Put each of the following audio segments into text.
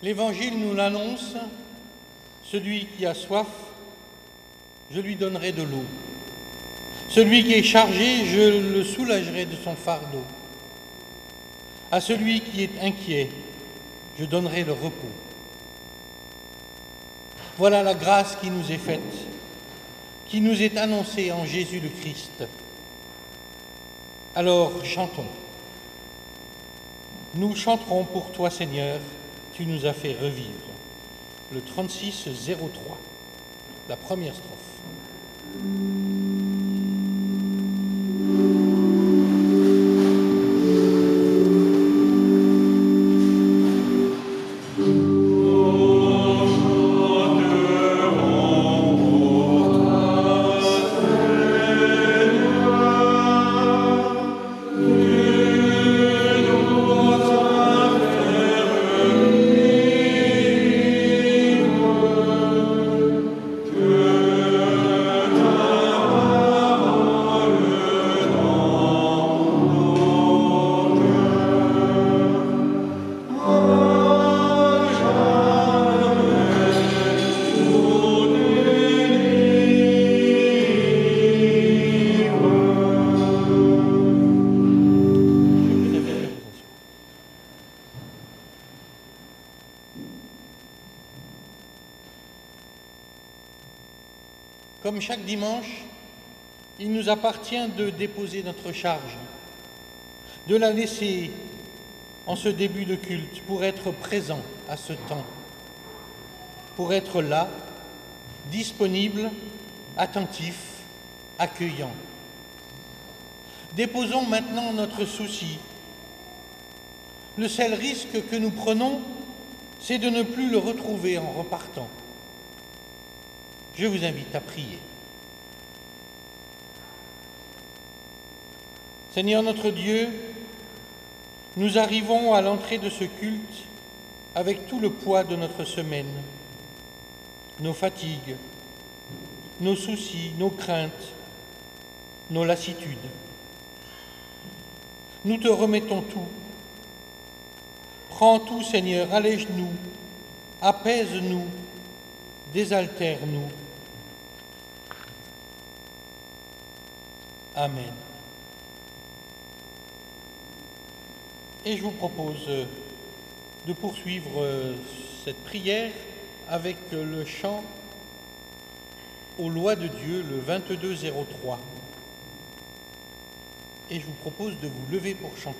L'Évangile nous l'annonce, celui qui a soif, je lui donnerai de l'eau. Celui qui est chargé, je le soulagerai de son fardeau. À celui qui est inquiet, je donnerai le repos. Voilà la grâce qui nous est faite, qui nous est annoncée en Jésus le Christ. Alors chantons. Nous chanterons pour toi, Seigneur, tu nous as fait revivre. Le 36-03, la première strophe. Comme chaque dimanche, il nous appartient de déposer notre charge, de la laisser en ce début de culte pour être présent à ce temps, pour être là, disponible, attentif, accueillant. Déposons maintenant notre souci. Le seul risque que nous prenons, c'est de ne plus le retrouver en repartant. Je vous invite à prier. Seigneur notre Dieu, nous arrivons à l'entrée de ce culte avec tout le poids de notre semaine, nos fatigues, nos soucis, nos craintes, nos lassitudes. Nous te remettons tout. Prends tout, Seigneur, allège-nous, apaise-nous, désaltère-nous. Amen. Et je vous propose de poursuivre cette prière avec le chant aux lois de Dieu, le 2203. Et je vous propose de vous lever pour chanter.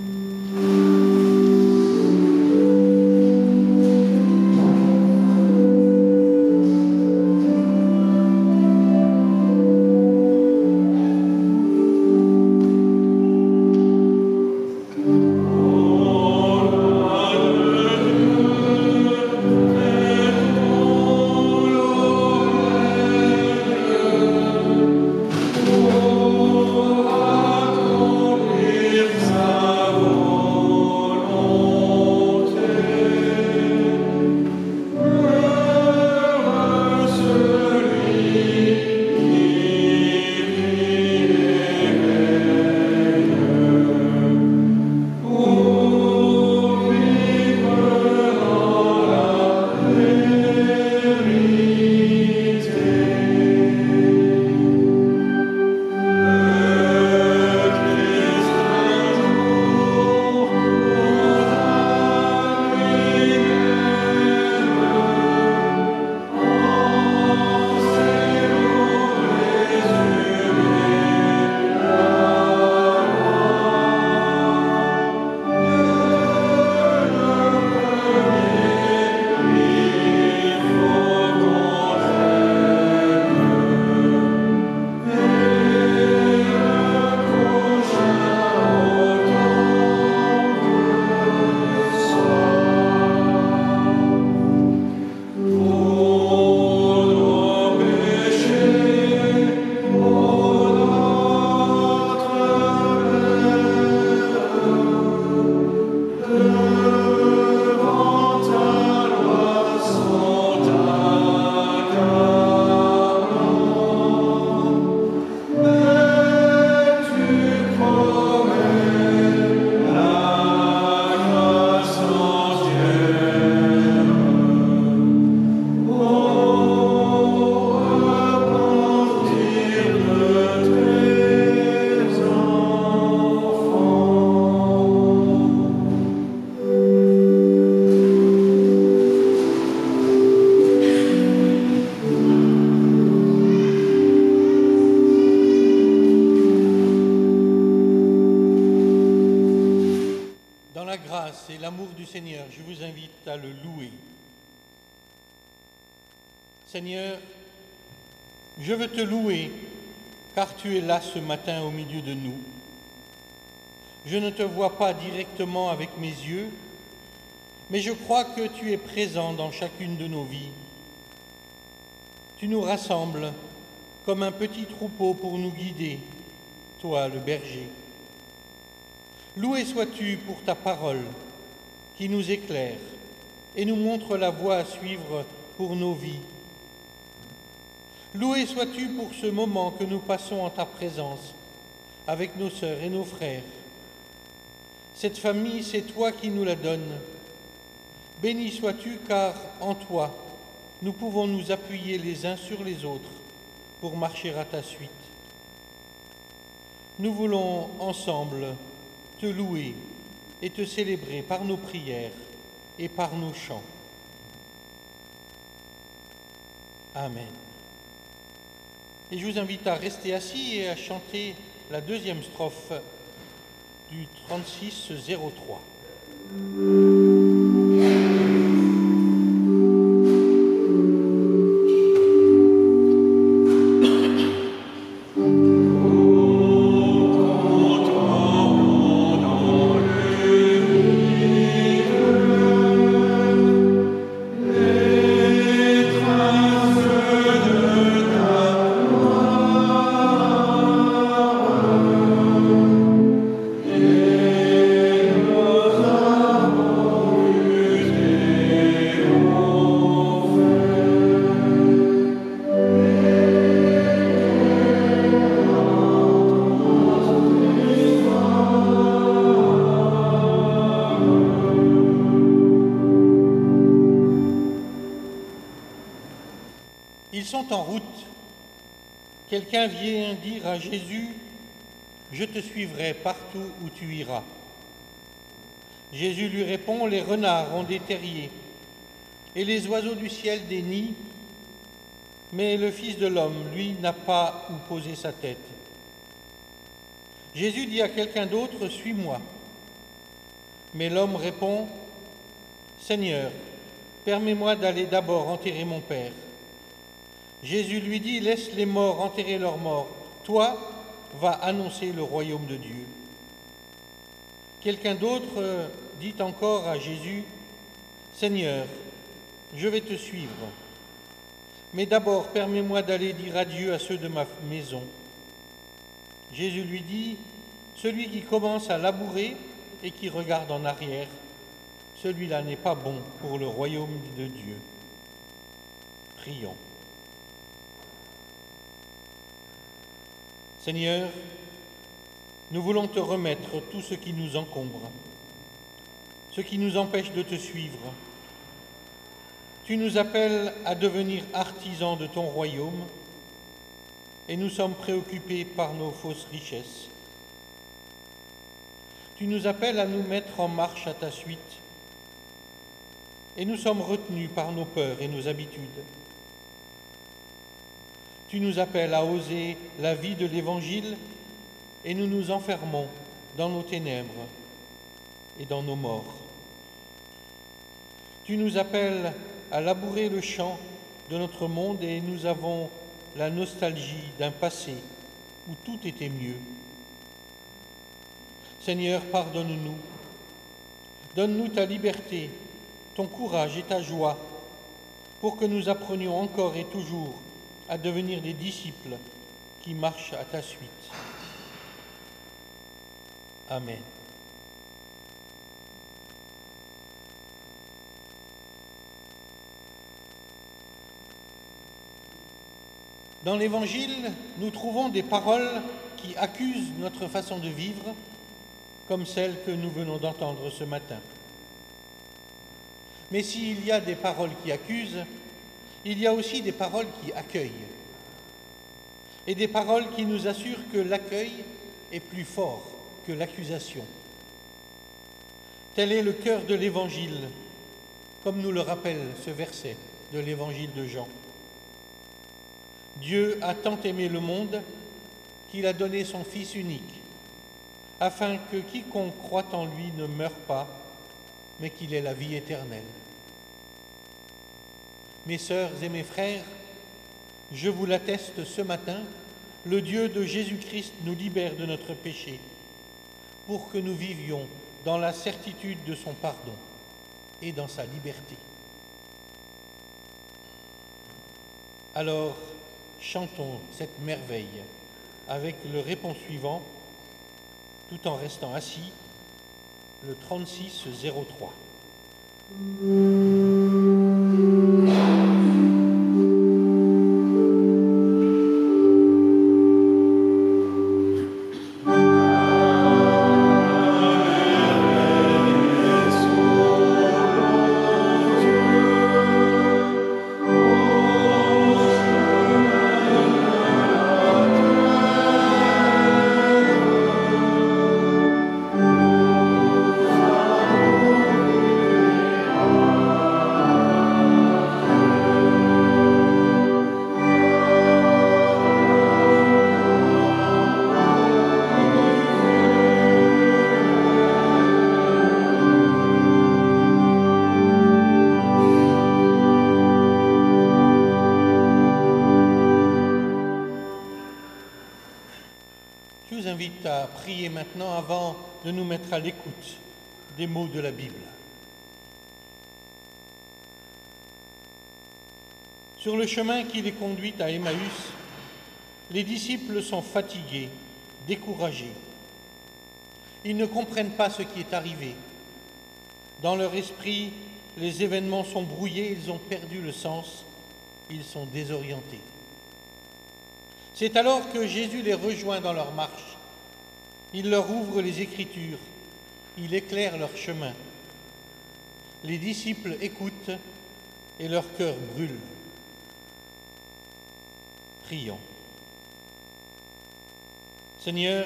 Oh l'amour du Seigneur, je vous invite à le louer. Seigneur, je veux te louer, car tu es là ce matin au milieu de nous. Je ne te vois pas directement avec mes yeux, mais je crois que tu es présent dans chacune de nos vies. Tu nous rassembles comme un petit troupeau pour nous guider, toi le berger. Loué sois-tu pour ta parole qui nous éclaire et nous montre la voie à suivre pour nos vies. Loué sois-tu pour ce moment que nous passons en ta présence avec nos sœurs et nos frères. Cette famille, c'est toi qui nous la donnes. Béni sois-tu car en toi, nous pouvons nous appuyer les uns sur les autres pour marcher à ta suite. Nous voulons ensemble te louer et te célébrer par nos prières et par nos chants. Amen. Et je vous invite à rester assis et à chanter la deuxième strophe du 3603. Ils sont en route. Quelqu'un vient dire à Jésus, « Je te suivrai partout où tu iras. » Jésus lui répond, « Les renards ont des terriers et les oiseaux du ciel des nids, mais le Fils de l'homme, lui, n'a pas où poser sa tête. » Jésus dit à quelqu'un d'autre, « Suis-moi. » Mais l'homme répond, « Seigneur, permets-moi d'aller d'abord enterrer mon Père. » Jésus lui dit, « Laisse les morts enterrer leurs morts. Toi, va annoncer le royaume de Dieu. » Quelqu'un d'autre dit encore à Jésus, « Seigneur, je vais te suivre. Mais d'abord, permets-moi d'aller dire adieu à ceux de ma maison. » Jésus lui dit, « Celui qui commence à labourer et qui regarde en arrière, celui-là n'est pas bon pour le royaume de Dieu. » Prions. Seigneur, nous voulons te remettre tout ce qui nous encombre, ce qui nous empêche de te suivre. Tu nous appelles à devenir artisans de ton royaume et nous sommes préoccupés par nos fausses richesses. Tu nous appelles à nous mettre en marche à ta suite et nous sommes retenus par nos peurs et nos habitudes. Tu nous appelles à oser la vie de l'Évangile et nous nous enfermons dans nos ténèbres et dans nos morts. Tu nous appelles à labourer le champ de notre monde et nous avons la nostalgie d'un passé où tout était mieux. Seigneur, pardonne-nous. Donne-nous ta liberté, ton courage et ta joie pour que nous apprenions encore et toujours à devenir des disciples qui marchent à ta suite. Amen. Dans l'Évangile, nous trouvons des paroles qui accusent notre façon de vivre, comme celle que nous venons d'entendre ce matin. Mais s'il y a des paroles qui accusent, il y a aussi des paroles qui accueillent, et des paroles qui nous assurent que l'accueil est plus fort que l'accusation. Tel est le cœur de l'Évangile, comme nous le rappelle ce verset de l'Évangile de Jean. Dieu a tant aimé le monde qu'il a donné son Fils unique, afin que quiconque croit en lui ne meure pas, mais qu'il est la vie éternelle. Mes sœurs et mes frères, je vous l'atteste ce matin, le Dieu de Jésus-Christ nous libère de notre péché, pour que nous vivions dans la certitude de son pardon et dans sa liberté. Alors, chantons cette merveille avec le répons suivant, tout en restant assis, le 3603. Je vous invite à prier maintenant avant de nous mettre à l'écoute des mots de la Bible. Sur le chemin qui les conduit à Emmaüs, les disciples sont fatigués, découragés. Ils ne comprennent pas ce qui est arrivé. Dans leur esprit, les événements sont brouillés, ils ont perdu le sens, ils sont désorientés. C'est alors que Jésus les rejoint dans leur marche. Il leur ouvre les Écritures, il éclaire leur chemin. Les disciples écoutent et leur cœur brûle. Prions. Seigneur,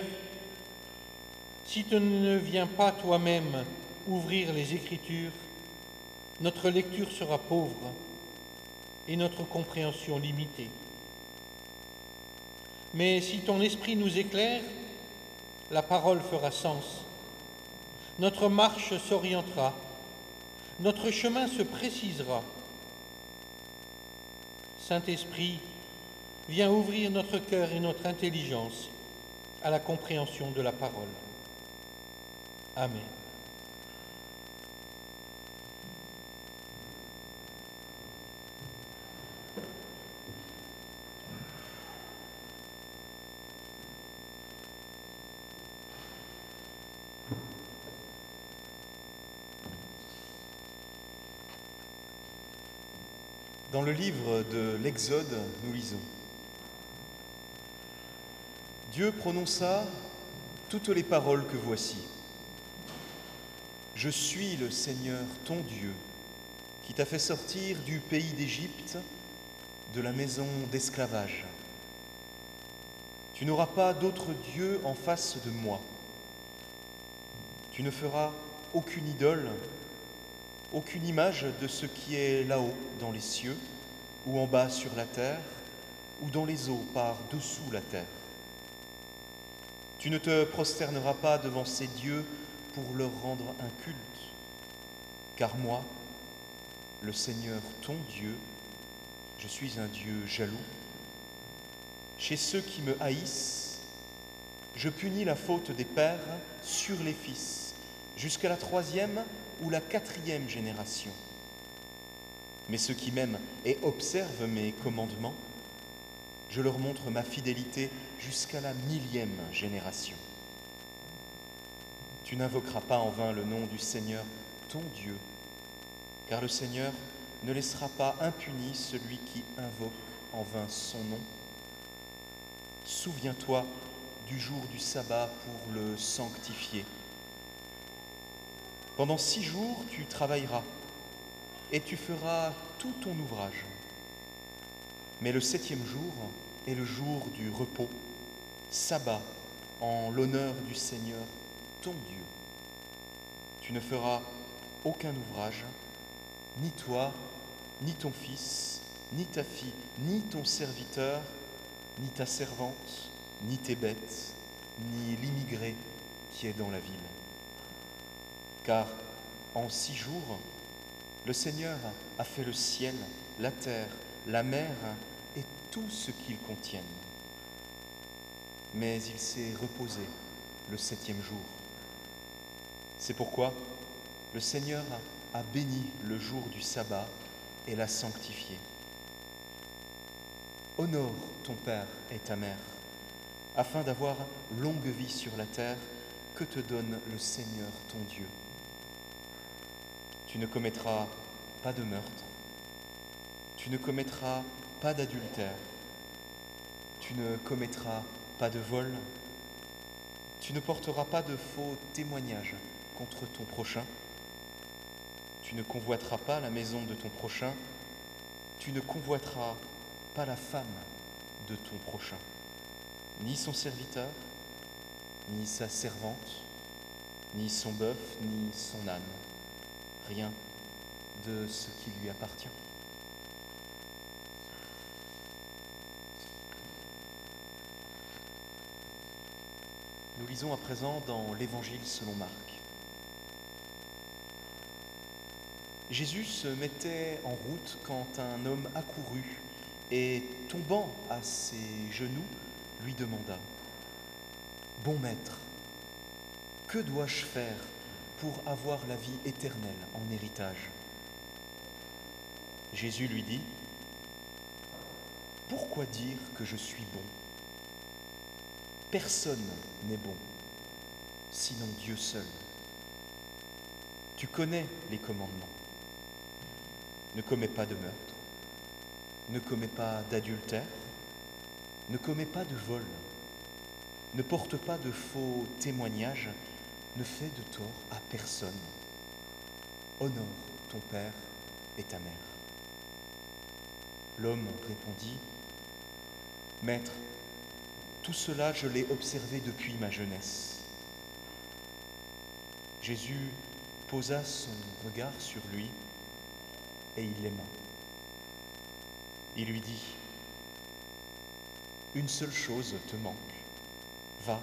si tu ne viens pas toi-même ouvrir les Écritures, notre lecture sera pauvre et notre compréhension limitée. Mais si ton esprit nous éclaire, la parole fera sens. Notre marche s'orientera, notre chemin se précisera. Saint-Esprit, viens ouvrir notre cœur et notre intelligence à la compréhension de la parole. Amen. Dans le livre de l'Exode, nous lisons « Dieu prononça toutes les paroles que voici. Je suis le Seigneur, ton Dieu, qui t'a fait sortir du pays d'Égypte, de la maison d'esclavage. Tu n'auras pas d'autre Dieu en face de moi. Tu ne feras aucune idole, aucune image de ce qui est là-haut dans les cieux, ou en bas sur la terre, ou dans les eaux par-dessous la terre. Tu ne te prosterneras pas devant ces dieux pour leur rendre un culte, car moi, le Seigneur ton Dieu, je suis un Dieu jaloux. Chez ceux qui me haïssent, je punis la faute des pères sur les fils, jusqu'à la 3e ou la 4e génération. Mais ceux qui m'aiment et observent mes commandements, je leur montre ma fidélité jusqu'à la 1000e génération. Tu n'invoqueras pas en vain le nom du Seigneur, ton Dieu, car le Seigneur ne laissera pas impuni celui qui invoque en vain son nom. Souviens-toi du jour du sabbat pour le sanctifier. Pendant 6 jours, tu travailleras et tu feras tout ton ouvrage. Mais le 7e jour est le jour du repos, sabbat, en l'honneur du Seigneur, ton Dieu. Tu ne feras aucun ouvrage, ni toi, ni ton fils, ni ta fille, ni ton serviteur, ni ta servante, ni tes bêtes, ni l'immigré qui est dans la ville. Car En 6 jours, le Seigneur a fait le ciel, la terre, la mer et tout ce qu'ils contiennent. Mais il s'est reposé le 7e jour. C'est pourquoi le Seigneur a béni le jour du sabbat et l'a sanctifié. Honore ton père et ta mère, afin d'avoir longue vie sur la terre que te donne le Seigneur ton Dieu. Tu ne commettras pas de meurtre, tu ne commettras pas d'adultère, tu ne commettras pas de vol, tu ne porteras pas de faux témoignages contre ton prochain, tu ne convoiteras pas la maison de ton prochain, tu ne convoiteras pas la femme de ton prochain, ni son serviteur, ni sa servante, ni son bœuf, ni son âne, rien de ce qui lui appartient. Nous lisons à présent dans l'Évangile selon Marc. Jésus se mettait en route quand un homme accourut et, tombant à ses genoux, lui demanda : « Bon maître, que dois-je faire pour avoir la vie éternelle en héritage ?» Jésus lui dit : « Pourquoi dire que je suis bon ? Personne n'est bon, sinon Dieu seul. Tu connais les commandements. Ne commets pas de meurtre, ne commets pas d'adultère, ne commets pas de vol, ne porte pas de faux témoignages, ne fais de tort à personne. Honore ton père et ta mère. » L'homme répondit : « Maître, tout cela je l'ai observé depuis ma jeunesse. » Jésus posa son regard sur lui et il l'aima. Il lui dit : « Une seule chose te manque. Va,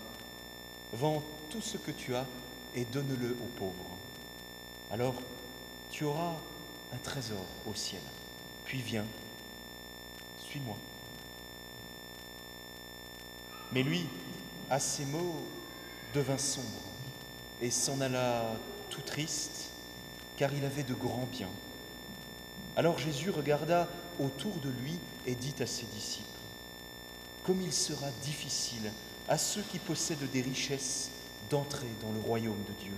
vends tout ce que tu as et donne-le aux pauvres. Alors tu auras un trésor au ciel. Puis viens, suis-moi. » Mais lui, à ces mots, devint sombre et s'en alla tout triste, car il avait de grands biens. Alors Jésus regarda autour de lui et dit à ses disciples : « Comme il sera difficile à ceux qui possèdent des richesses d'entrer dans le royaume de Dieu. »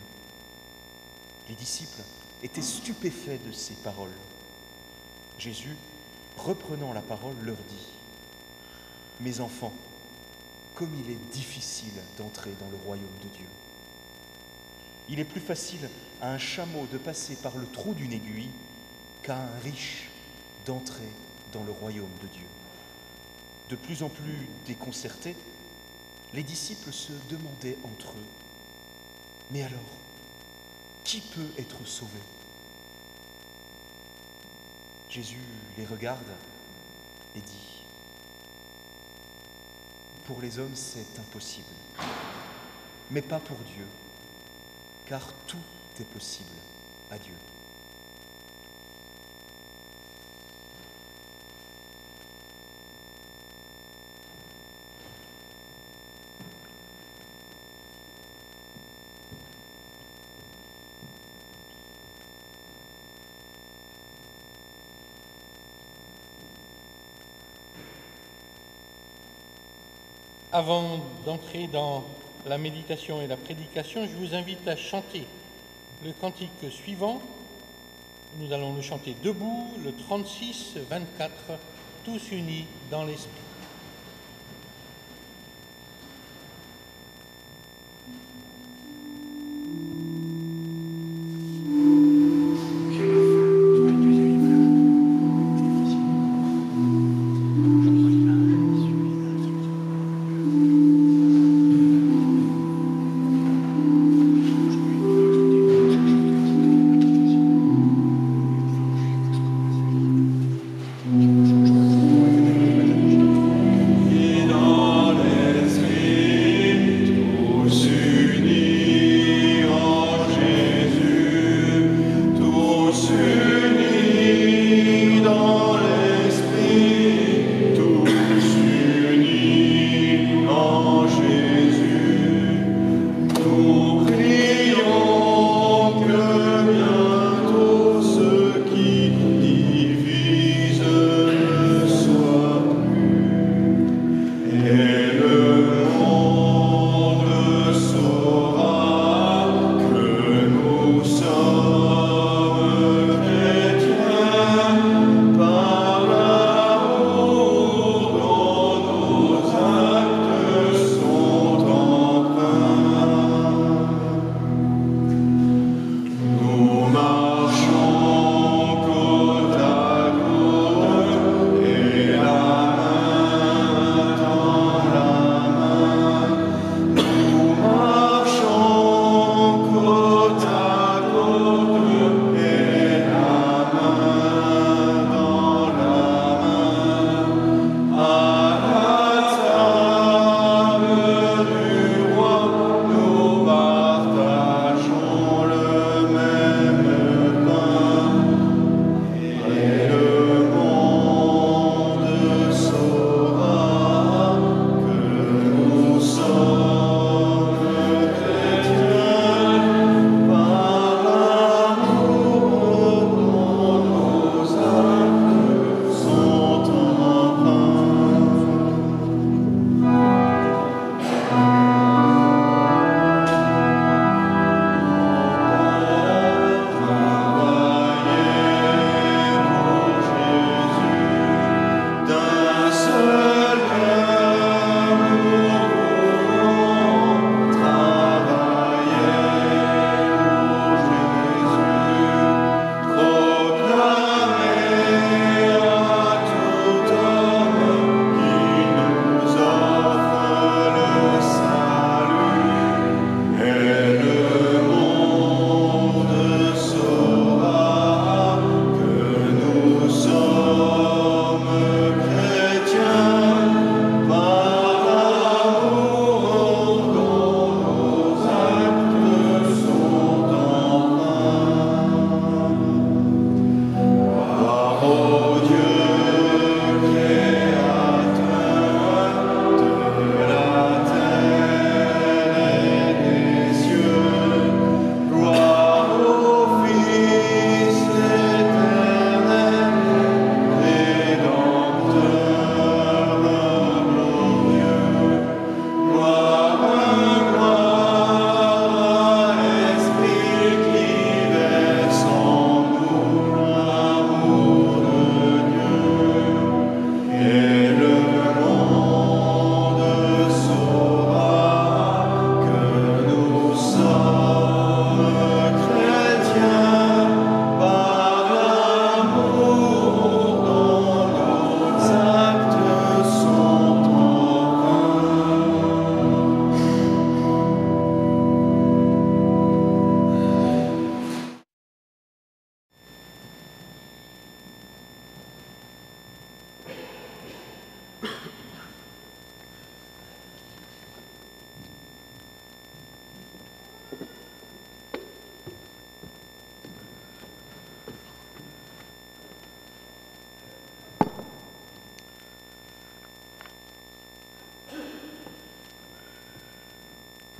Les disciples étaient stupéfaits de ces paroles. Jésus, reprenant la parole, leur dit : « Mes enfants, comme il est difficile d'entrer dans le royaume de Dieu. Il est plus facile à un chameau de passer par le trou d'une aiguille qu'à un riche d'entrer dans le royaume de Dieu. » De plus en plus déconcertés, les disciples se demandaient entre eux : « Mais alors, qui peut être sauvé ?» Jésus les regarde et dit : « Pour les hommes, c'est impossible, mais pas pour Dieu, car tout est possible à Dieu. » Avant d'entrer dans la méditation et la prédication, je vous invite à chanter le cantique suivant. Nous allons le chanter debout, le 36-24, tous unis dans l'esprit.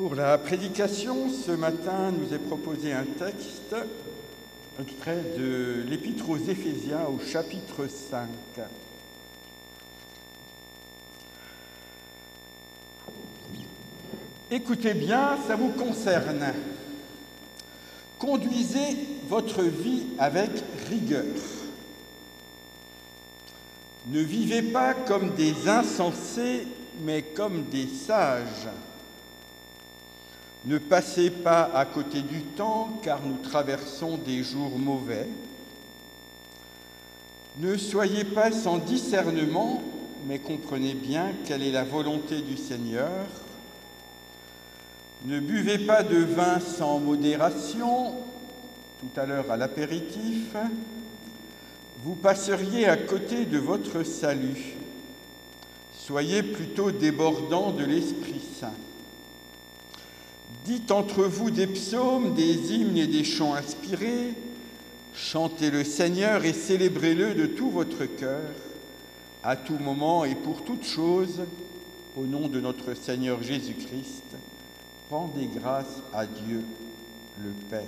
Pour la prédication, ce matin, nous est proposé un texte extrait de l'Épître aux Éphésiens au chapitre 5. Écoutez bien, ça vous concerne. Conduisez votre vie avec rigueur. Ne vivez pas comme des insensés, mais comme des sages. Ne passez pas à côté du temps, car nous traversons des jours mauvais. Ne soyez pas sans discernement, mais comprenez bien quelle est la volonté du Seigneur. Ne buvez pas de vin sans modération, tout à l'heure à l'apéritif. Vous passeriez à côté de votre salut. Soyez plutôt débordants de l'Esprit Saint. Dites entre vous des psaumes, des hymnes et des chants inspirés. Chantez le Seigneur et célébrez-le de tout votre cœur, à tout moment et pour toute chose, au nom de notre Seigneur Jésus-Christ. Rendez grâce à Dieu, le Père.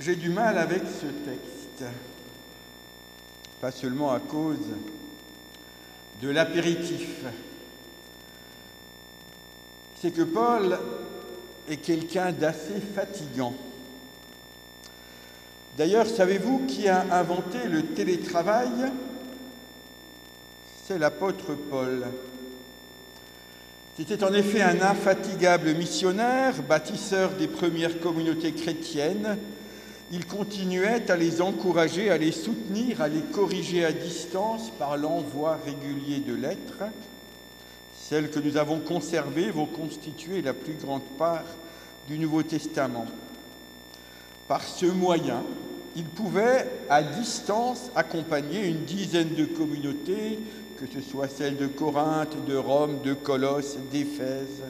J'ai du mal avec ce texte, pas seulement à cause de l'apéritif. C'est que Paul est quelqu'un d'assez fatigant. D'ailleurs, savez-vous qui a inventé le télétravail ? C'est l'apôtre Paul. C'était en effet un infatigable missionnaire, bâtisseur des premières communautés chrétiennes. Il continuait à les encourager, à les soutenir, à les corriger à distance par l'envoi régulier de lettres. Celles que nous avons conservées vont constituer la plus grande part du Nouveau Testament. Par ce moyen, il pouvait, à distance, accompagner une dizaine de communautés, que ce soit celles de Corinthe, de Rome, de Colosse, d'Éphèse.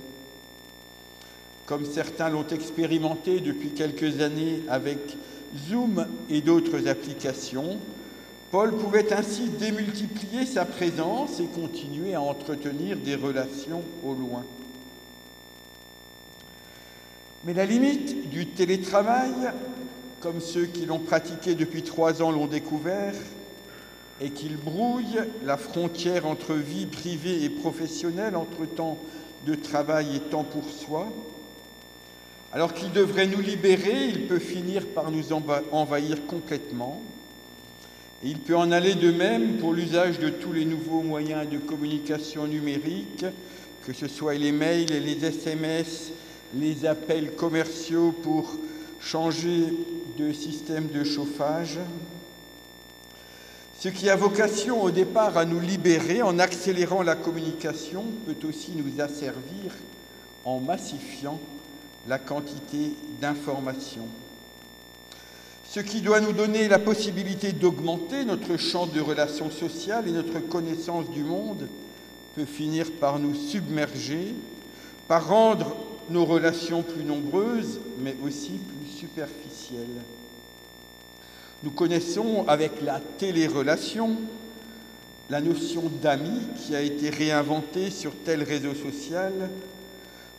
Comme certains l'ont expérimenté depuis quelques années avec Zoom et d'autres applications, Paul pouvait ainsi démultiplier sa présence et continuer à entretenir des relations au loin. Mais la limite du télétravail, comme ceux qui l'ont pratiqué depuis 3 ans l'ont découvert, est qu'il brouille la frontière entre vie privée et professionnelle, entre temps de travail et temps pour soi. Alors qu'il devrait nous libérer, il peut finir par nous envahir complètement. Et il peut en aller de même pour l'usage de tous les nouveaux moyens de communication numérique, que ce soit les mails, les SMS, les appels commerciaux pour changer de système de chauffage. Ce qui a vocation au départ à nous libérer en accélérant la communication peut aussi nous asservir en massifiant la quantité d'informations. Ce qui doit nous donner la possibilité d'augmenter notre champ de relations sociales et notre connaissance du monde peut finir par nous submerger, par rendre nos relations plus nombreuses, mais aussi plus superficielles. Nous connaissons avec la télérelation la notion d'ami qui a été réinventée sur tel réseau social,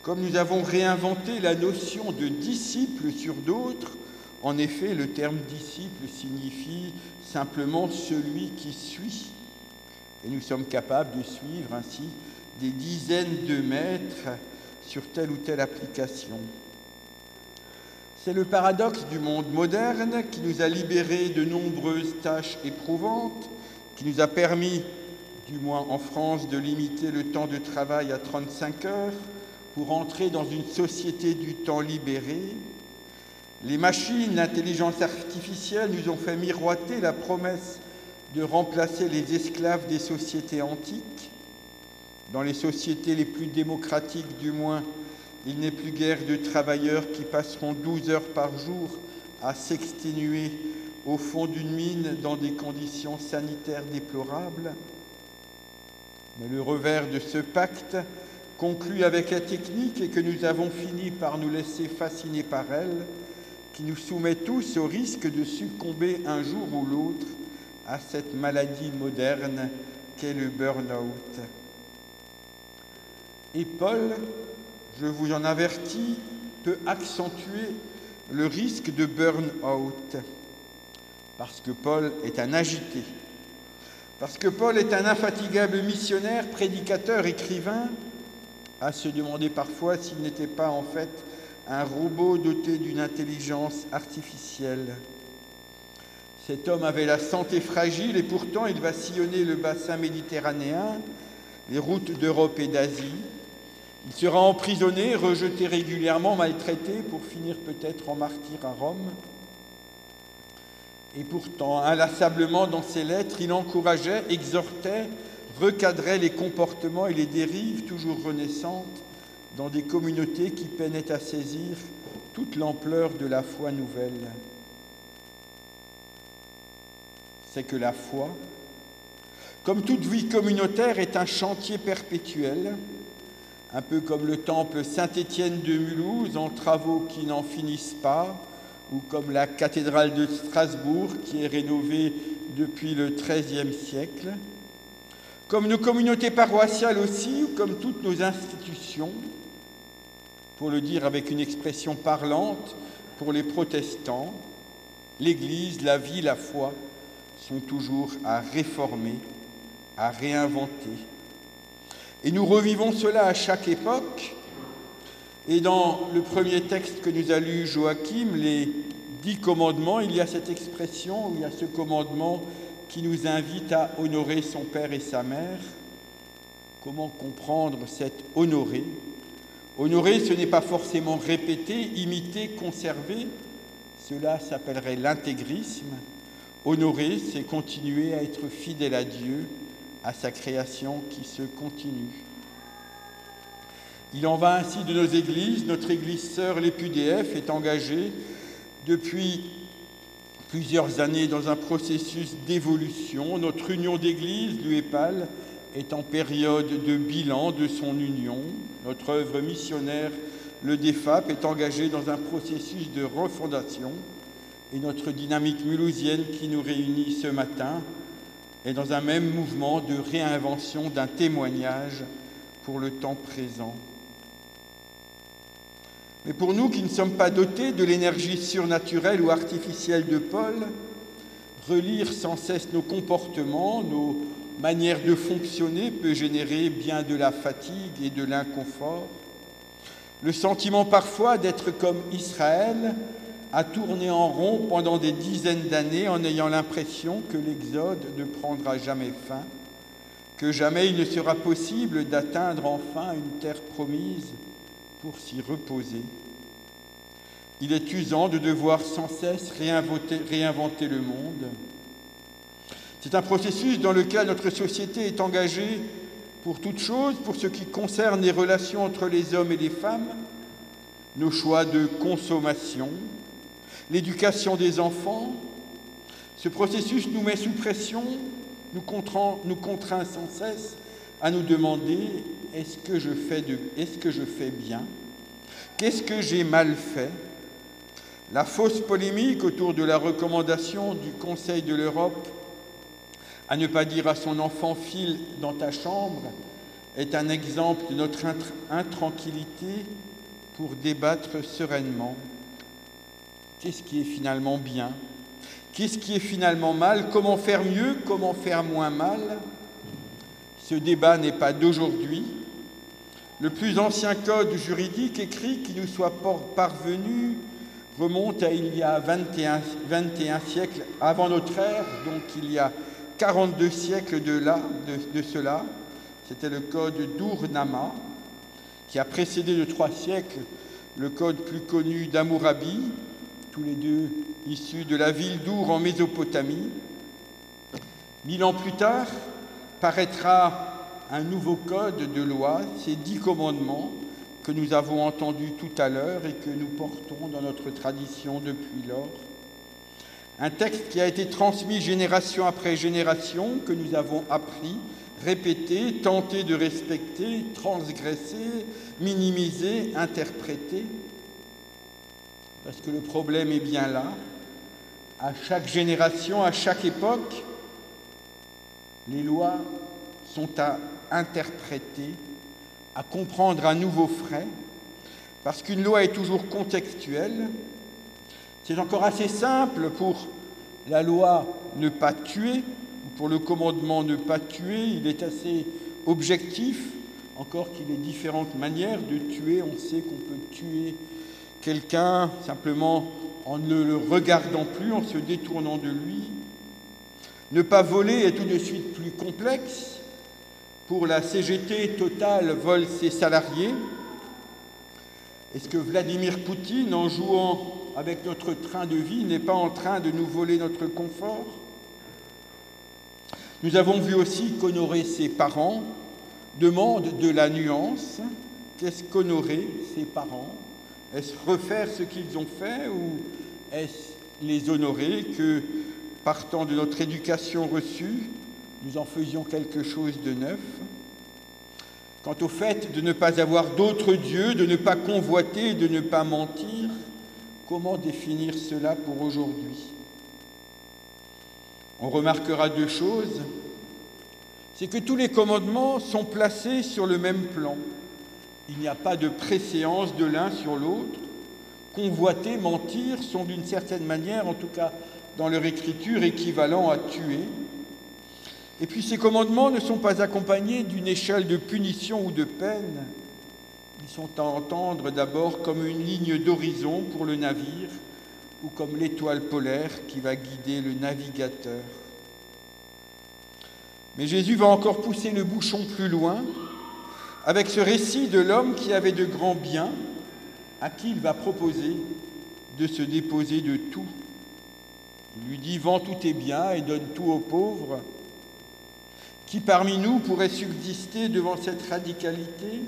comme nous avons réinventé la notion de disciple sur d'autres. En effet, le terme disciple signifie simplement celui qui suit. Et nous sommes capables de suivre ainsi des dizaines de mètres sur telle ou telle application. C'est le paradoxe du monde moderne qui nous a libérés de nombreuses tâches éprouvantes, qui nous a permis, du moins en France, de limiter le temps de travail à 35 heures pour entrer dans une société du temps libéré. Les machines, l'intelligence artificielle nous ont fait miroiter la promesse de remplacer les esclaves des sociétés antiques. Dans les sociétés les plus démocratiques du moins, il n'est plus guère de travailleurs qui passeront 12 heures par jour à s'exténuer au fond d'une mine dans des conditions sanitaires déplorables. Mais le revers de ce pacte, conclu avec la technique et que nous avons fini par nous laisser fasciner par elle, qui nous soumet tous au risque de succomber un jour ou l'autre à cette maladie moderne qu'est le burn-out. Et Paul, je vous en avertis, peut accentuer le risque de burn-out, parce que Paul est un agité, parce que Paul est un infatigable missionnaire, prédicateur, écrivain, à se demander parfois s'il n'était pas en fait un robot doté d'une intelligence artificielle. Cet homme avait la santé fragile et pourtant il va sillonner le bassin méditerranéen, les routes d'Europe et d'Asie. Il sera emprisonné, rejeté régulièrement, maltraité, pour finir peut-être en martyr à Rome. Et pourtant, inlassablement dans ses lettres, il encourageait, exhortait, recadrait les comportements et les dérives toujours renaissantes dans des communautés qui peinaient à saisir toute l'ampleur de la foi nouvelle. C'est que la foi, comme toute vie communautaire, est un chantier perpétuel, un peu comme le temple Saint-Étienne de Mulhouse, en travaux qui n'en finissent pas, ou comme la cathédrale de Strasbourg, qui est rénovée depuis le XIIIe siècle, comme nos communautés paroissiales aussi, ou comme toutes nos institutions, pour le dire avec une expression parlante, pour les protestants, l'Église, la vie, la foi sont toujours à réformer, à réinventer. Et nous revivons cela à chaque époque. Et dans le premier texte que nous a lu Joachim, les 10 commandements, il y a cette expression, il y a ce commandement qui nous invite à honorer son père et sa mère. Comment comprendre cet honorer ? Honorer, ce n'est pas forcément répéter, imiter, conserver. Cela s'appellerait l'intégrisme. Honorer, c'est continuer à être fidèle à Dieu, à sa création qui se continue. Il en va ainsi de nos églises. Notre église sœur, l'EPUDF, est engagée depuis plusieurs années dans un processus d'évolution. Notre union d'église, l'UEPAL, est en période de bilan de son union. Notre œuvre missionnaire, le DEFAP, est engagée dans un processus de refondation. Et notre dynamique mulhousienne qui nous réunit ce matin est dans un même mouvement de réinvention d'un témoignage pour le temps présent. Mais pour nous qui ne sommes pas dotés de l'énergie surnaturelle ou artificielle de Paul, relire sans cesse nos comportements, nos manières de fonctionner peut générer bien de la fatigue et de l'inconfort. Le sentiment parfois d'être comme Israël, à tourner en rond pendant des dizaines d'années en ayant l'impression que l'exode ne prendra jamais fin, que jamais il ne sera possible d'atteindre enfin une terre promise pour s'y reposer. Il est usant de devoir sans cesse réinventer le monde. C'est un processus dans lequel notre société est engagée pour toute chose, pour ce qui concerne les relations entre les hommes et les femmes, nos choix de consommation, l'éducation des enfants. Ce processus nous met sous pression, nous contraint sans cesse à nous demander « est-ce que je fais bien ? Qu'est-ce que j'ai mal fait ?» La fausse polémique autour de la recommandation du Conseil de l'Europe à ne pas dire à son enfant « file dans ta chambre » est un exemple de notre intranquillité pour débattre sereinement. Qu'est-ce qui est finalement bien? Qu'est-ce qui est finalement mal? Comment faire mieux? Comment faire moins mal? Ce débat n'est pas d'aujourd'hui. Le plus ancien code juridique écrit qui nous soit parvenu remonte à il y a 21 siècles avant notre ère, donc il y a 42 siècles de cela. C'était le code d'Ur-Nama, qui a précédé de 3 siècles le code plus connu d'Hammurabi, tous les deux issus de la ville d'Ur en Mésopotamie. 1000 ans plus tard, paraîtra un nouveau code de loi, ces 10 commandements que nous avons entendus tout à l'heure et que nous portons dans notre tradition depuis lors. Un texte qui a été transmis génération après génération, que nous avons appris, répété, tenté de respecter, transgressé, minimiser, interpréter. Parce que le problème est bien là. À chaque génération, à chaque époque, Les lois sont à interpréter, à comprendre à nouveau frais, parce qu'une loi est toujours contextuelle. C'est encore assez simple pour la loi ne pas tuer, ou pour le commandement ne pas tuer. Il est assez objectif, encore qu'il y ait différentes manières de tuer. On sait qu'on peut tuer quelqu'un simplement en ne le regardant plus, en se détournant de lui. Ne pas voler est tout de suite plus complexe. Pour la CGT, Total vole ses salariés. Est-ce que Vladimir Poutine, en jouant avec notre train de vie, n'est pas en train de nous voler notre confort? Nous avons vu aussi qu'honorer ses parents demande de la nuance. Qu'est-ce qu'honorer ses parents? Est-ce refaire ce qu'ils ont fait ou est-ce les honorer que, partant de notre éducation reçue, nous en faisions quelque chose de neuf? Quant au fait de ne pas avoir d'autre Dieu, de ne pas convoiter, de ne pas mentir, comment définir cela pour aujourd'hui? On remarquera deux choses. C'est que tous les commandements sont placés sur le même plan. Il n'y a pas de préséance de l'un sur l'autre. Convoiter, mentir sont d'une certaine manière, en tout cas dans leur écriture, équivalents à tuer. Et puis ces commandements ne sont pas accompagnés d'une échelle de punition ou de peine. Ils sont à entendre d'abord comme une ligne d'horizon pour le navire ou comme l'étoile polaire qui va guider le navigateur. Mais Jésus va encore pousser le bouchon plus loin avec ce récit de l'homme qui avait de grands biens, à qui il va proposer de se déposer de tout. Il lui dit « Vends tous tes biens et donne tout aux pauvres ». Qui parmi nous pourrait subsister devant cette radicalité?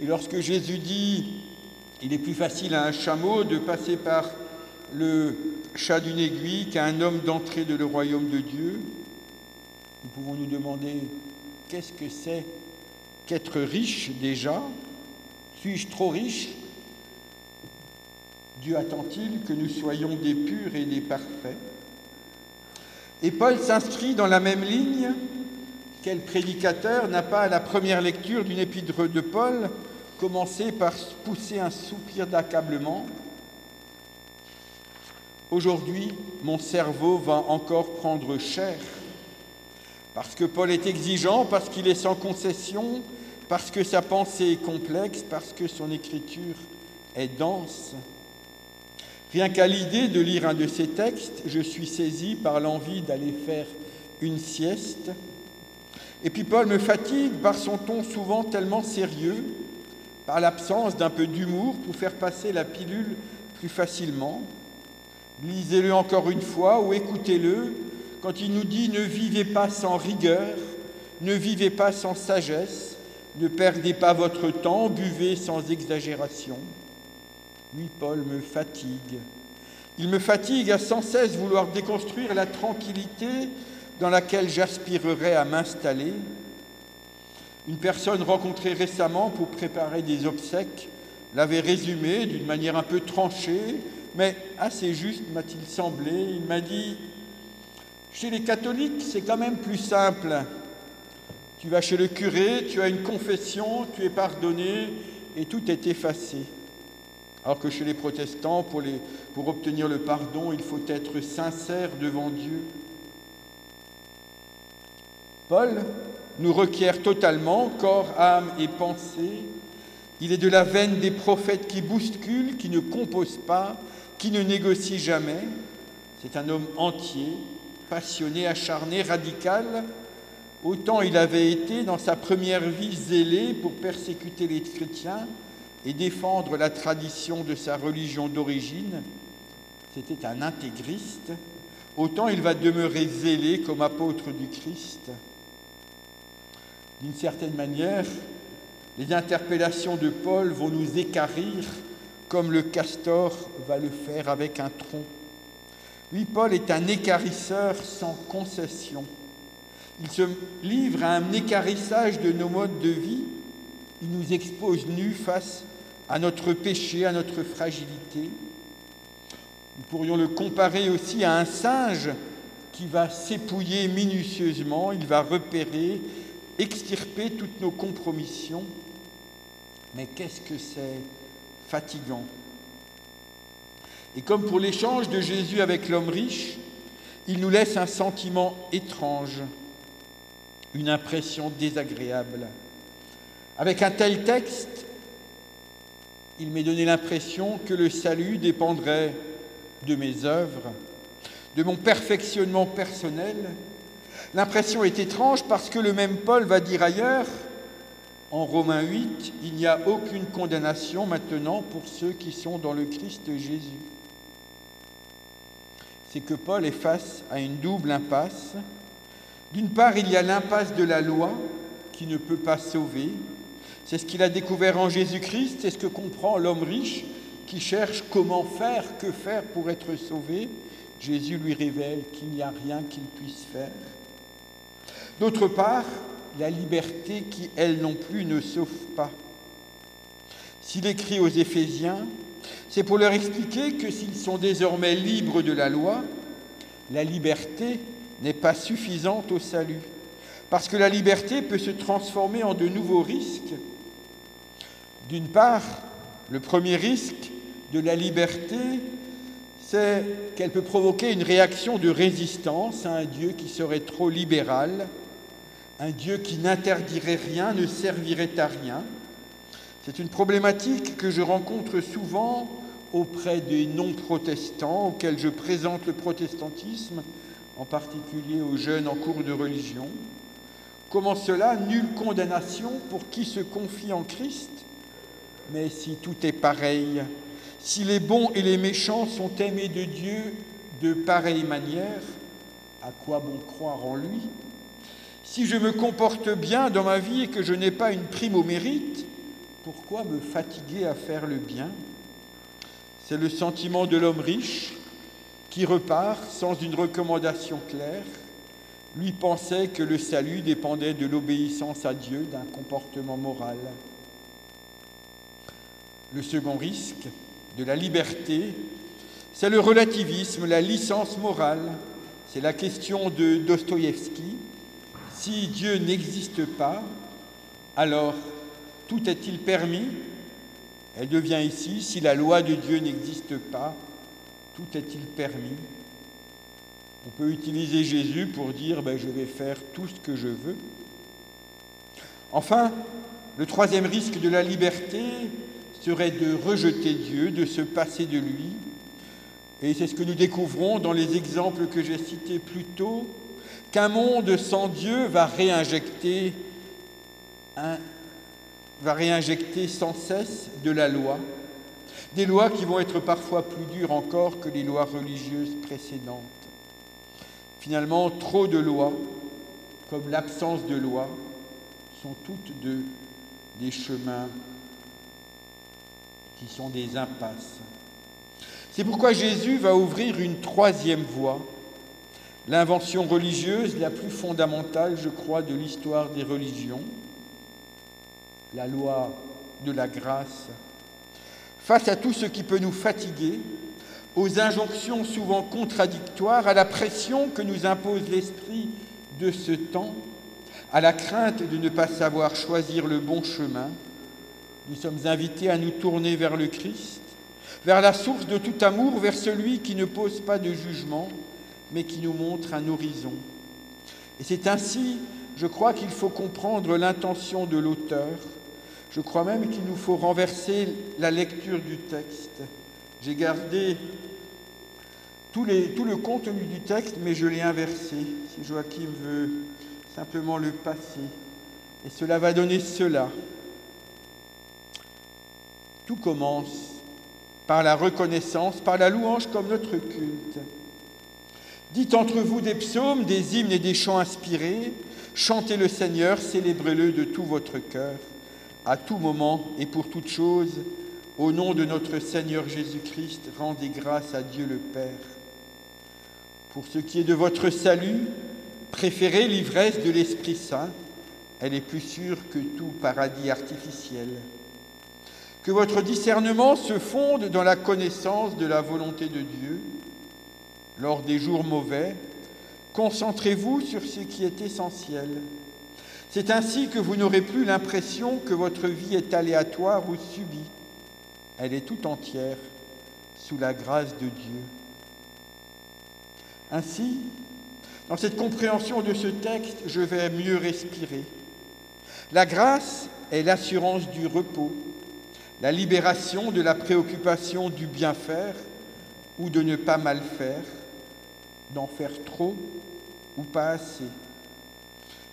Et lorsque Jésus dit « Il est plus facile à un chameau de passer par le chat d'une aiguille qu'à un homme d'entrer dans le royaume de Dieu », nous pouvons nous demander qu'est-ce que c'est qu'être riche déjà? Suis-je trop riche? Dieu attend-il que nous soyons des purs et des parfaits? Et Paul s'inscrit dans la même ligne. Quel prédicateur n'a pas, à la première lecture d'une épître de Paul, commencé par pousser un soupir d'accablement? Aujourd'hui, mon cerveau va encore prendre cher, parce que Paul est exigeant, parce qu'il est sans concession, parce que sa pensée est complexe, parce que son écriture est dense. Rien qu'à l'idée de lire un de ces textes, je suis saisi par l'envie d'aller faire une sieste. Et puis Paul me fatigue par son ton souvent tellement sérieux, par l'absence d'un peu d'humour pour faire passer la pilule plus facilement. Lisez-le encore une fois ou écoutez-le quand il nous dit « Ne vivez pas sans rigueur, ne vivez pas sans sagesse, ne perdez pas votre temps, buvez sans exagération. » Oui, Paul me fatigue. Il me fatigue à sans cesse vouloir déconstruire la tranquillité dans laquelle j'aspirerais à m'installer. Une personne rencontrée récemment pour préparer des obsèques l'avait résumé d'une manière un peu tranchée, mais assez juste, m'a-t-il semblé. Il m'a dit « Chez les catholiques, c'est quand même plus simple. Tu vas chez le curé, tu as une confession, tu es pardonné et tout est effacé. » Alors que chez les protestants, pour obtenir le pardon, il faut être sincère devant Dieu. Paul nous requiert totalement, corps, âme et pensée. Il est de la veine des prophètes qui bousculent, qui ne composent pas, qui ne négocient jamais. C'est un homme entier, passionné, acharné, radical. Autant il avait été, dans sa première vie, zélé pour persécuter les chrétiens et défendre la tradition de sa religion d'origine. C'était un intégriste. Autant il va demeurer zélé comme apôtre du Christ. D'une certaine manière, les interpellations de Paul vont nous équarrir comme le castor va le faire avec un tronc. Oui, Paul est un équarrisseur sans concession. Il se livre à un équarrissage de nos modes de vie. Il nous expose nus face à notre péché, à notre fragilité. Nous pourrions le comparer aussi à un singe qui va s'épouiller minutieusement, il va repérer, extirper toutes nos compromissions. Mais qu'est-ce que c'est fatigant! Et comme pour l'échange de Jésus avec l'homme riche, il nous laisse un sentiment étrange, une impression désagréable. Avec un tel texte, il m'est donné l'impression que le salut dépendrait de mes œuvres, de mon perfectionnement personnel. L'impression est étrange parce que le même Paul va dire ailleurs, en Romains 8, « Il n'y a aucune condamnation maintenant pour ceux qui sont dans le Christ Jésus ». C'est que Paul est face à une double impasse. D'une part, il y a l'impasse de la loi qui ne peut pas sauver. C'est ce qu'il a découvert en Jésus-Christ, c'est ce que comprend l'homme riche qui cherche comment faire, que faire pour être sauvé. Jésus lui révèle qu'il n'y a rien qu'il puisse faire. D'autre part, la liberté qui, elle non plus, ne sauve pas. S'il écrit aux Éphésiens, c'est pour leur expliquer que s'ils sont désormais libres de la loi, la liberté n'est pas suffisante au salut, parce que la liberté peut se transformer en de nouveaux risques. D'une part, le premier risque de la liberté, c'est qu'elle peut provoquer une réaction de résistance à un Dieu qui serait trop libéral, un Dieu qui n'interdirait rien, ne servirait à rien. C'est une problématique que je rencontre souvent auprès des non-protestants auxquels je présente le protestantisme, en particulier aux jeunes en cours de religion. Comment cela? Nulle condamnation pour qui se confie en Christ. Mais si tout est pareil, si les bons et les méchants sont aimés de Dieu de pareille manière, à quoi bon croire en lui? Si je me comporte bien dans ma vie et que je n'ai pas une prime au mérite, pourquoi me fatiguer à faire le bien? C'est le sentiment de l'homme riche qui repart sans une recommandation claire. Lui pensait que le salut dépendait de l'obéissance à Dieu, d'un comportement moral. Le second risque de la liberté, c'est le relativisme, la licence morale. C'est la question de Dostoïevski. Si Dieu n'existe pas, alors tout est-il permis? Elle devient ici, si la loi de Dieu n'existe pas, tout est-il permis? On peut utiliser Jésus pour dire je vais faire tout ce que je veux. Enfin, le troisième risque de la liberté serait de rejeter Dieu, de se passer de lui. Et c'est ce que nous découvrons dans les exemples que j'ai cités plus tôt, qu'un monde sans Dieu va réinjecter sans cesse de la loi, des lois qui vont être parfois plus dures encore que les lois religieuses précédentes. Finalement, trop de lois, comme l'absence de loi, sont toutes des chemins qui sont des impasses. C'est pourquoi Jésus va ouvrir une troisième voie, l'invention religieuse la plus fondamentale, je crois, de l'histoire des religions, la loi de la grâce. Face à tout ce qui peut nous fatiguer, aux injonctions souvent contradictoires, à la pression que nous impose l'esprit de ce temps, à la crainte de ne pas savoir choisir le bon chemin, nous sommes invités à nous tourner vers le Christ, vers la source de tout amour, vers celui qui ne pose pas de jugement, mais qui nous montre un horizon. Et c'est ainsi, je crois, qu'il faut comprendre l'intention de l'auteur. Je crois même qu'il nous faut renverser la lecture du texte. J'ai gardé tout le contenu du texte, mais je l'ai inversé. Si Joachim veut simplement le passer. Et cela va donner cela. Tout commence par la reconnaissance, par la louange comme notre culte. Dites entre vous des psaumes, des hymnes et des chants inspirés, chantez le Seigneur, célébrez-le de tout votre cœur, à tout moment et pour toute chose, au nom de notre Seigneur Jésus-Christ, rendez grâce à Dieu le Père. Pour ce qui est de votre salut, préférez l'ivresse de l'Esprit Saint, elle est plus sûre que tout paradis artificiel. Que votre discernement se fonde dans la connaissance de la volonté de Dieu. Lors des jours mauvais, Concentrez-vous sur ce qui est essentiel. C'est ainsi que vous n'aurez plus l'impression que votre vie est aléatoire ou subie. Elle est tout entière sous la grâce de Dieu. Ainsi, dans cette compréhension de ce texte, je vais mieux respirer. La grâce est l'assurance du repos, la libération de la préoccupation du bien faire ou de ne pas mal faire, d'en faire trop ou pas assez.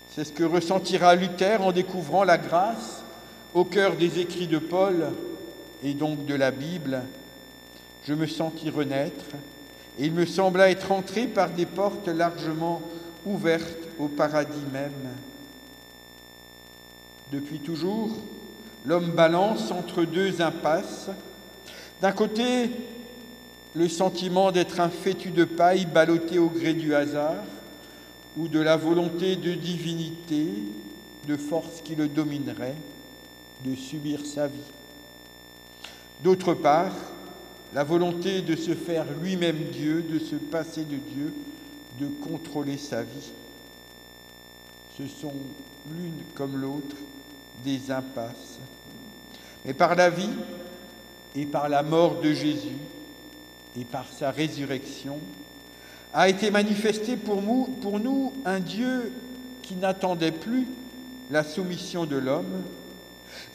C'est ce que ressentira Luther en découvrant la grâce au cœur des écrits de Paul et donc de la Bible. Je me sentis renaître et il me sembla être entré par des portes largement ouvertes au paradis même. Depuis toujours, l'homme balance entre deux impasses. D'un côté, le sentiment d'être un fétu de paille ballotté au gré du hasard ou de la volonté de divinité, de force qui le dominerait, de subir sa vie. D'autre part, la volonté de se faire lui-même Dieu, de se passer de Dieu, de contrôler sa vie. Ce sont l'une comme l'autre des impasses. Mais par la vie et par la mort de Jésus et par sa résurrection, a été manifesté pour nous un Dieu qui n'attendait plus la soumission de l'homme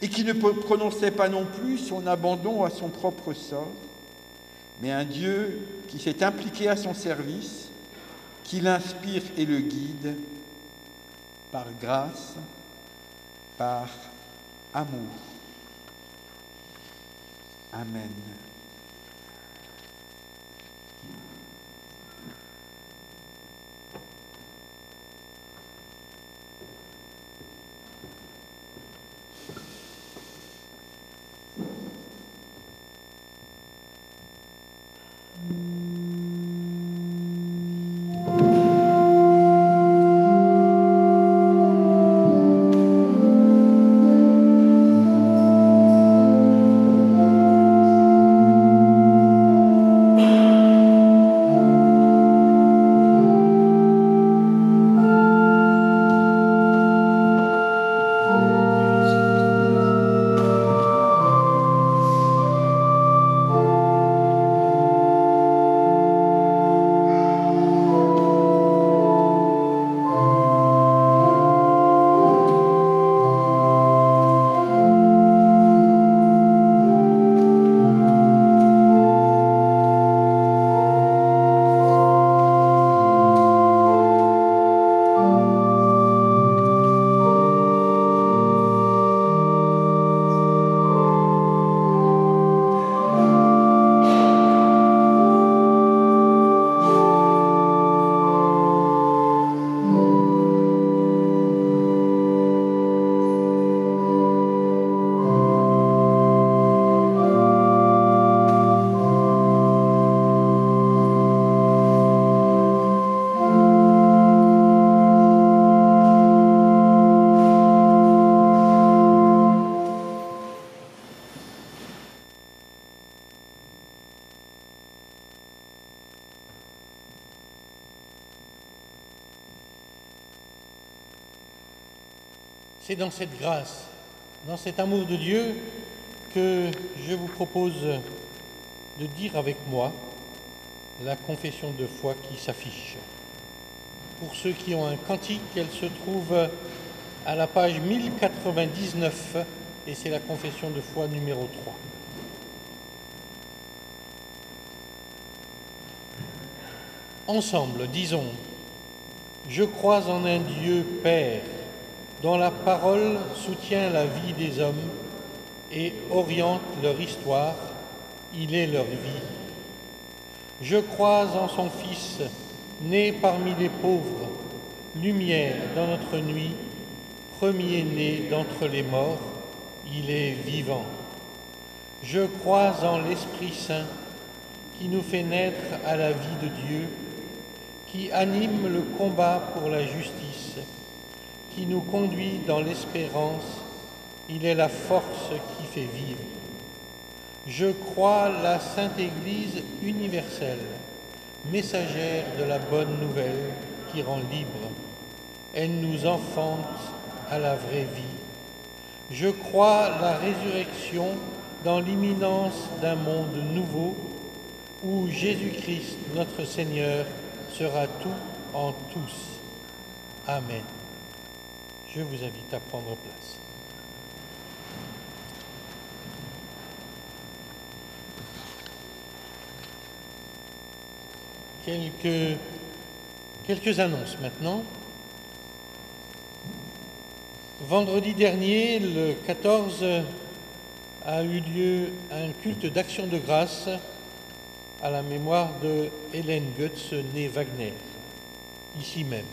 et qui ne prononçait pas non plus son abandon à son propre sort, mais un Dieu qui s'est impliqué à son service, qui l'inspire et le guide par grâce, par amour. Amen. C'est dans cette grâce, dans cet amour de Dieu, que je vous propose de dire avec moi la confession de foi qui s'affiche. Pour ceux qui ont un cantique, elle se trouve à la page 1099 et c'est la confession de foi numéro 3. Ensemble, disons, je crois en un Dieu Père, dont la parole soutient la vie des hommes et oriente leur histoire, il est leur vie. Je crois en son Fils, né parmi les pauvres, lumière dans notre nuit, premier-né d'entre les morts, il est vivant. Je crois en l'Esprit Saint, qui nous fait naître à la vie de Dieu, qui anime le combat pour la justice, qui nous conduit dans l'espérance, il est la force qui fait vivre. Je crois la Sainte Église universelle, messagère de la bonne nouvelle qui rend libre. Elle nous enfante à la vraie vie. Je crois la résurrection dans l'imminence d'un monde nouveau où Jésus-Christ, notre Seigneur, sera tout en tous. Amen. Je vous invite à prendre place. Quelques annonces maintenant. Vendredi dernier, le 14, a eu lieu un culte d'action de grâce à la mémoire de Hélène Goetz, née Wagner, ici même.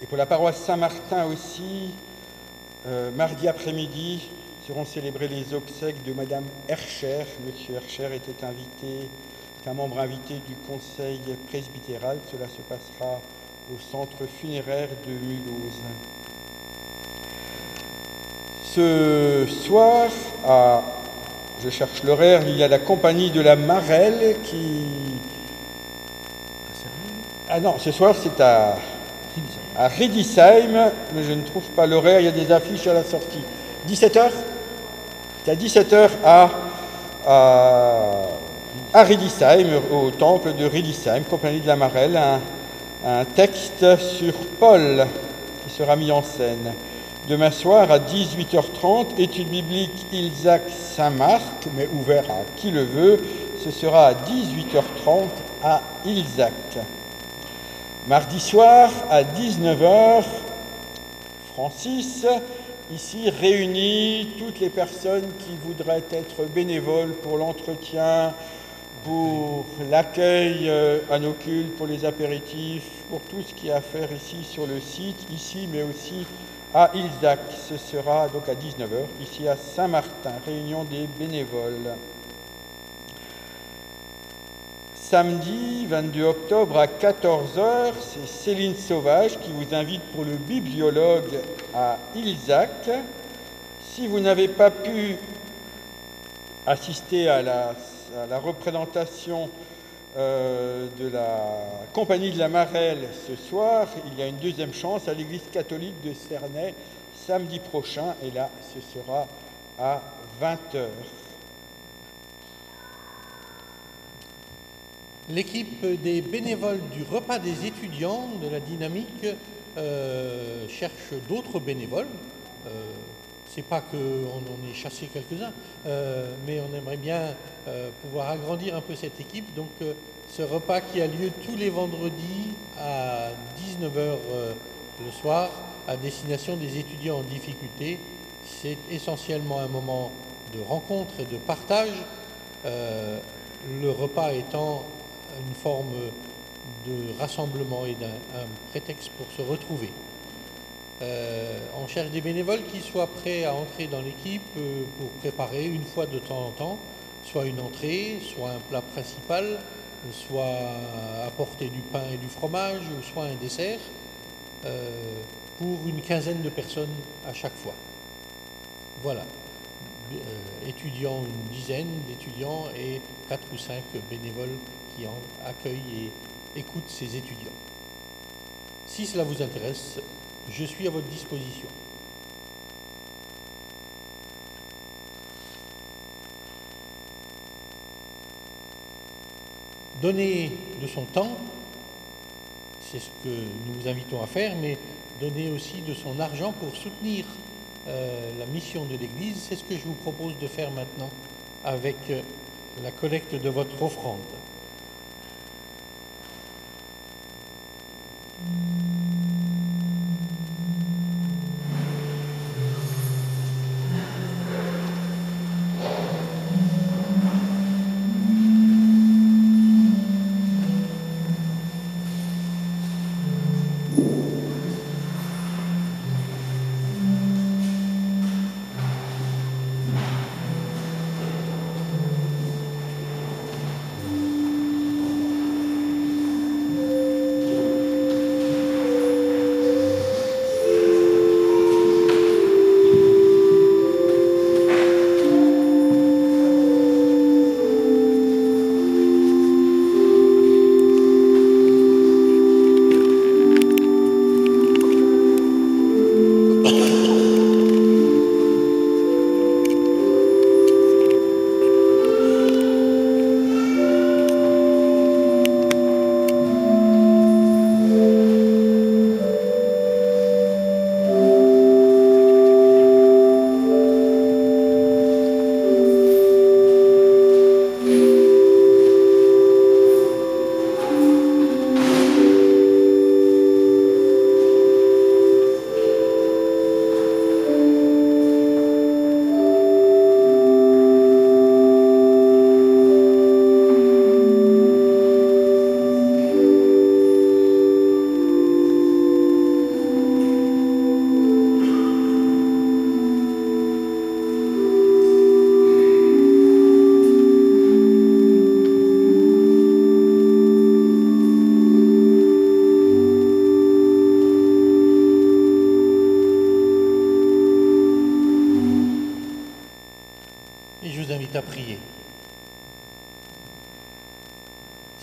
Et pour la paroisse Saint-Martin aussi, mardi après-midi, seront célébrés les obsèques de Madame Hercher. Monsieur Hercher était un membre invité du conseil presbytéral. Cela se passera au centre funéraire de Mulhouse. Ce soir, je cherche l'horaire, il y a la compagnie de la Marelle qui... Ah non, ce soir c'est à Riedisheim, mais je ne trouve pas l'horaire, il y a des affiches à la sortie. 17h ? C'est à 17h à Riedisheim, au temple de Riedisheim, compagnie de la Marelle, un texte sur Paul qui sera mis en scène. Demain soir à 18h30, étude biblique Ilzac Saint-Marc, mais ouvert à qui le veut, ce sera à 18h30 à Ilzac. Mardi soir à 19h, Francis, ici réunit toutes les personnes qui voudraient être bénévoles pour l'entretien, pour l'accueil à nos cultes, pour les apéritifs, pour tout ce qui est à faire ici sur le site, ici mais aussi à Ilzac. Ce sera donc à 19h, ici à Saint-Martin, réunion des bénévoles. Samedi 22 octobre à 14h, c'est Céline Sauvage qui vous invite pour le bibliologue à Ilzac. Si vous n'avez pas pu assister à la représentation de la compagnie de la Marelle ce soir, il y a une deuxième chance à l'église catholique de Cernay samedi prochain, et là ce sera à 20h. L'équipe des bénévoles du repas des étudiants de la dynamique cherche d'autres bénévoles. C'est pas qu'on en ait chassé quelques-uns, mais on aimerait bien pouvoir agrandir un peu cette équipe. Donc ce repas qui a lieu tous les vendredis à 19h le soir à destination des étudiants en difficulté, c'est essentiellement un moment de rencontre et de partage, le repas étant une forme de rassemblement et un prétexte pour se retrouver. On cherche des bénévoles qui soient prêts à entrer dans l'équipe pour préparer une fois de temps en temps, soit une entrée, soit un plat principal, soit apporter du pain et du fromage, ou soit un dessert, pour une quinzaine de personnes à chaque fois. Voilà. Étudiants, une dizaine d'étudiants et 4 ou 5 bénévoles qui accueillent et écoutent ces étudiants. Si cela vous intéresse, je suis à votre disposition. Donner de son temps, c'est ce que nous vous invitons à faire, mais donner aussi de son argent pour soutenir la mission de l'Église, c'est ce que je vous propose de faire maintenant avec la collecte de votre offrande.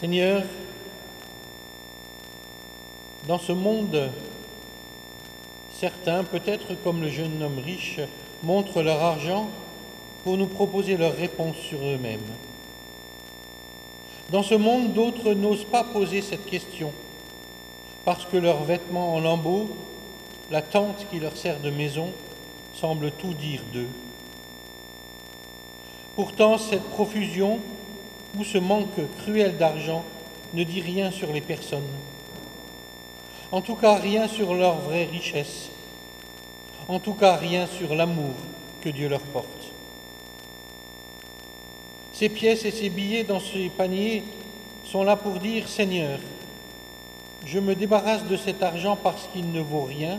Seigneur, dans ce monde, certains, peut-être comme le jeune homme riche, montrent leur argent pour nous proposer leur réponse sur eux-mêmes. Dans ce monde, d'autres n'osent pas poser cette question parce que leurs vêtements en lambeaux, la tente qui leur sert de maison, semble tout dire d'eux. Pourtant, cette profusion ou ce manque cruel d'argent ne dit rien sur les personnes. En tout cas, rien sur leur vraie richesse. En tout cas, rien sur l'amour que Dieu leur porte. Ces pièces et ces billets dans ces paniers sont là pour dire « Seigneur, je me débarrasse de cet argent parce qu'il ne vaut rien,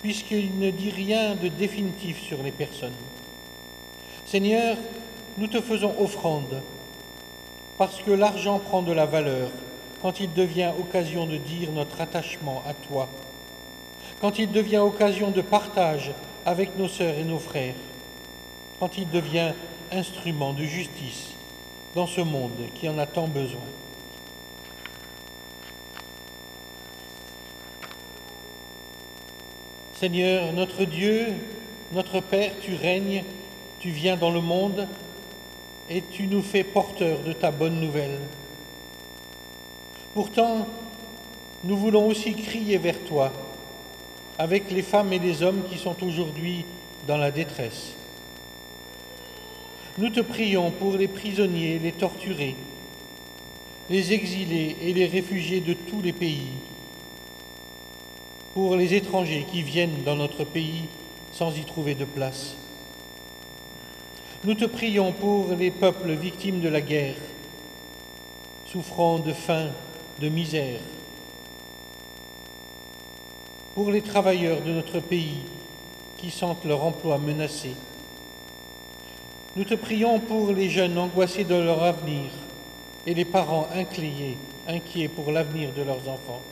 puisqu'il ne dit rien de définitif sur les personnes. Seigneur, nous te faisons offrande, parce que l'argent prend de la valeur quand il devient occasion de dire notre attachement à toi, quand il devient occasion de partage avec nos sœurs et nos frères, quand il devient instrument de justice dans ce monde qui en a tant besoin. Seigneur, notre Dieu, notre Père, tu règnes, tu viens dans le monde et tu nous fais porteurs de ta bonne nouvelle. Pourtant, nous voulons aussi crier vers toi avec les femmes et les hommes qui sont aujourd'hui dans la détresse. Nous te prions pour les prisonniers, les torturés, les exilés et les réfugiés de tous les pays, pour les étrangers qui viennent dans notre pays sans y trouver de place. Nous te prions pour les peuples victimes de la guerre, souffrant de faim, de misère, pour les travailleurs de notre pays qui sentent leur emploi menacé. Nous te prions pour les jeunes angoissés de leur avenir et les parents inquiets pour l'avenir de leurs enfants.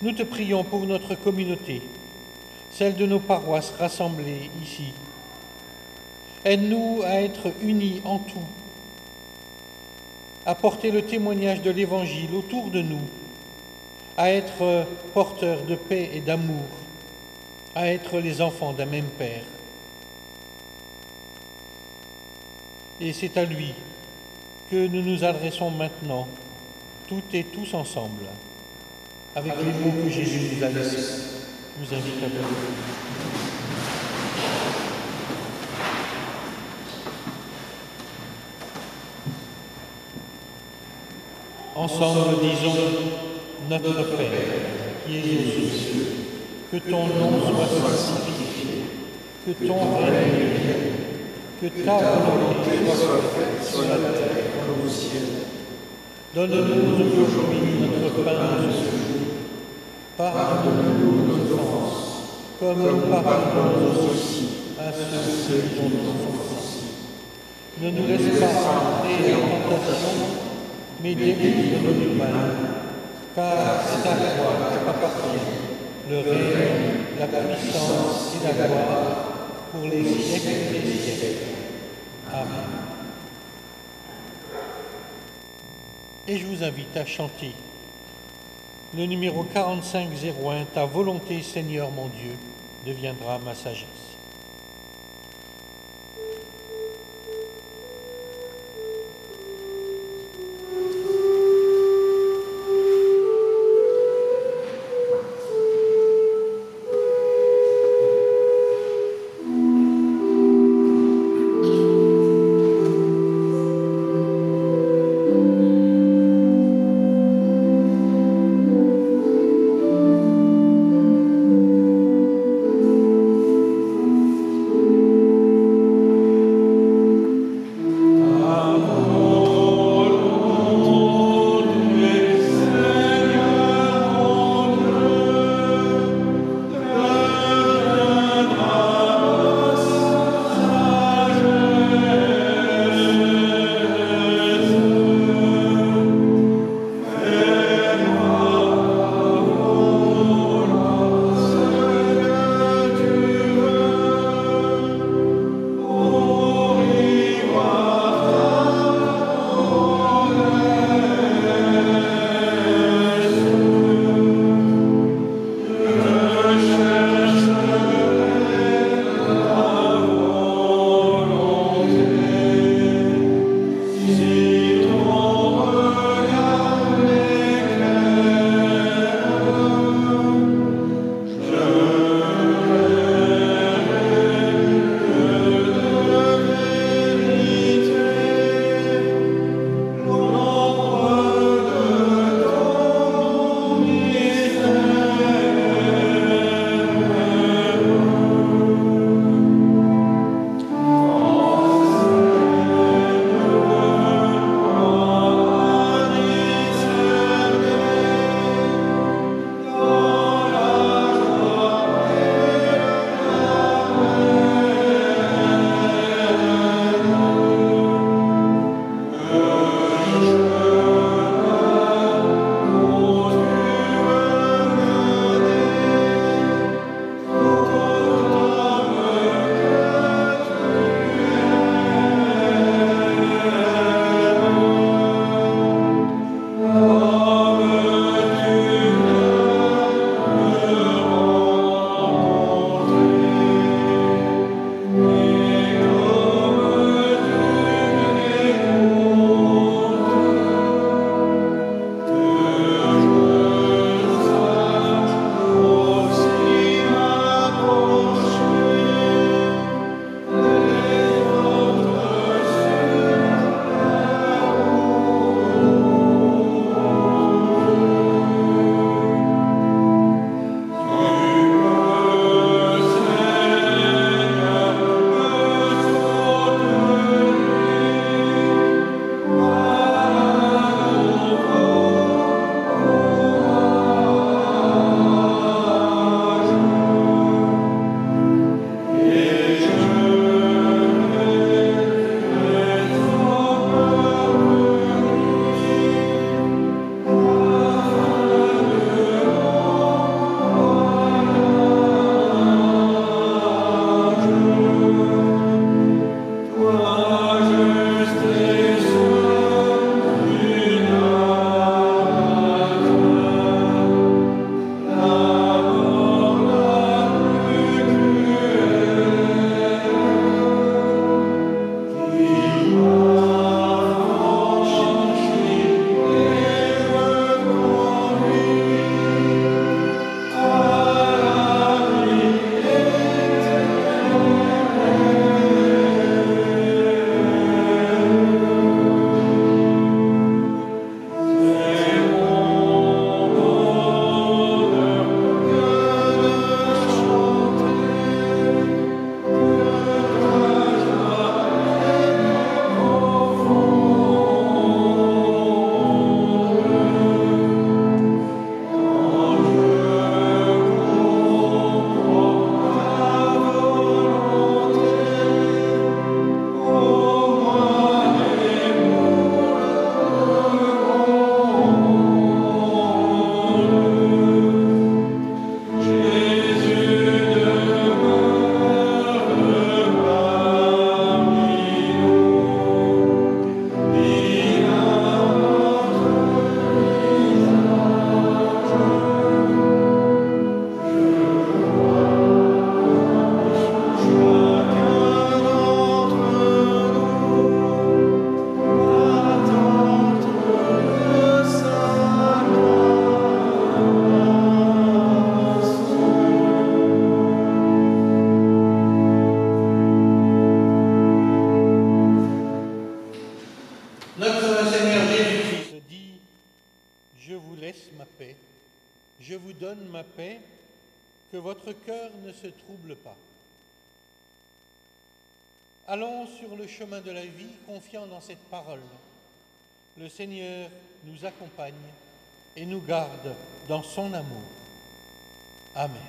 Nous te prions pour notre communauté, celle de nos paroisses rassemblées ici. Aide-nous à être unis en tout, à porter le témoignage de l'Évangile autour de nous, à être porteurs de paix et d'amour, à être les enfants d'un même Père. Et c'est à lui que nous nous adressons maintenant, toutes et tous ensemble, avec les mots que Jésus nous a laissés. Je vous invite à venir. Ensemble, disons, notre Père, qui es aux cieux, que ton nom soit sanctifié, que ton règne vienne, que ta volonté soit faite sur la terre comme au ciel. Donne-nous aujourd'hui notre pain de ce jour. Pardonne-nous nos offenses, comme nous pardonnons aussi à ceux qui nous ont offensés. Ne nous laisse pas entrer en tentation, mais délivre-nous du mal, car c'est à toi qu'appartient le règne, la puissance et la gloire pour les siècles des siècles. Amen. Et je vous invite à chanter le numéro 4501, « Ta volonté, Seigneur mon Dieu, deviendra ma sagesse ». Notre Seigneur Jésus-Christ dit, je vous laisse ma paix, je vous donne ma paix, que votre cœur ne se trouble pas. Allons sur le chemin de la vie, confiant dans cette parole. Le Seigneur nous accompagne et nous garde dans son amour. Amen.